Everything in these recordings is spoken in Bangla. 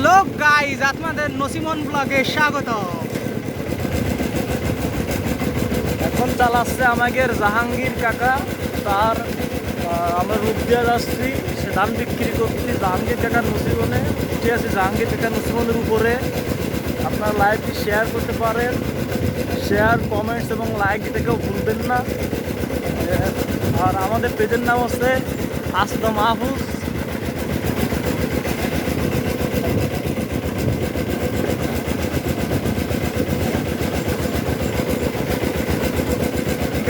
হ্যালো গাইজ, আপনাদের নসিমন ব্লগে স্বাগত। এখন চালাচ্ছে আমাদের জাহাঙ্গীর কাকা। তার আমরা রূপ দিয়ে যাচ্ছি, সে ধান বিক্রি করছি জাহাঙ্গীর কাকার নসিবনে। উঠে আছে জাহাঙ্গীর কাকার নসিবনের উপরে। আপনারা লাইভটি শেয়ার করতে পারেন, শেয়ার কমেন্টস এবং লাইক দিতে কেউ ভুলবেন না। আর আমাদের পেজের নাম হচ্ছে আসদা মাহফুজ।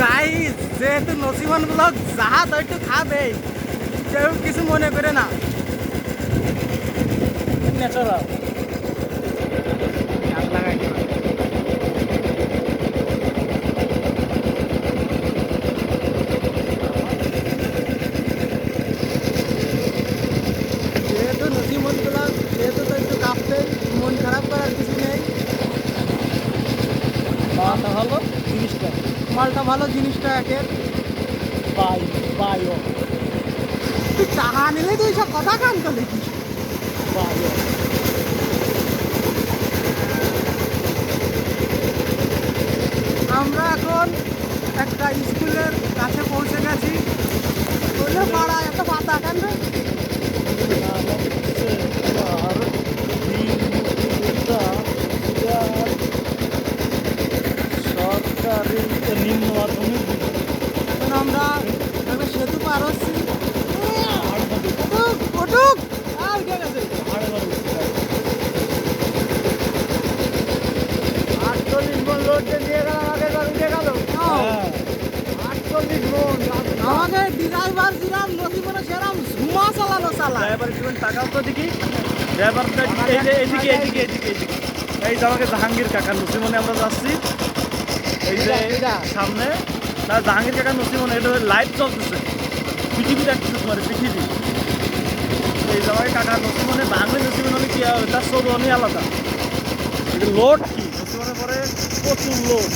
গাইজ, যেহেতু নসিমন ব্লগ যাহা তো একটু খাবে, কেউ কিছু মনে করে না। ন্যাচারাল যেহেতু নসিমন ব্লগ, যেহেতু তো একটু কাঁপবে, মন খারাপ করার কিছু নেই। মালটা ভালো, জিনিসটা মালটা ভালো, জিনিসটা একের। বায়ো তুই টাকা নিলে তুই সব কথা কান তো লিখিস। বায়ো আমরা এখন একটা স্কুলের কাছে পৌঁছে গেছি। বললে পাড়া একটা পাতা কানবে। সরকারি নিম্ন মাধ্যমিক এখন আমরা একটা সেতু পার হচ্ছি। ওটুক, ওটুক। আর উঠে গেছে। 48 মন লোড দিয়ে গেল, আমাদের ঘর উঠে গেল। 48 মন আমাকে ড্রাইভার দিলাম, নদীবনে সেরাম ঝুমা চালানো চালা। ড্রাইভার কি টাকাও তো দেখি ড্রাইভারটা এই যে এদিকে এদিকে এদিকে এদিকে এই যে আমাকে জাহাঙ্গীর কাকা নসিমনে আমরা যাচ্ছি। এই যে সামনে না জাহাঙ্গীর কাকা নসিমনে, এটা লাইভ চলতেছে, পৃথিবী দেখতেছে তোমার পৃথিবী। এই যে আমাকে কাকা নসিমনে বাংলা নসিমনে হলে কি হবে, তার সব অনেক আলাদা। লোড কি নসিমনে পরে প্রচুর লোড।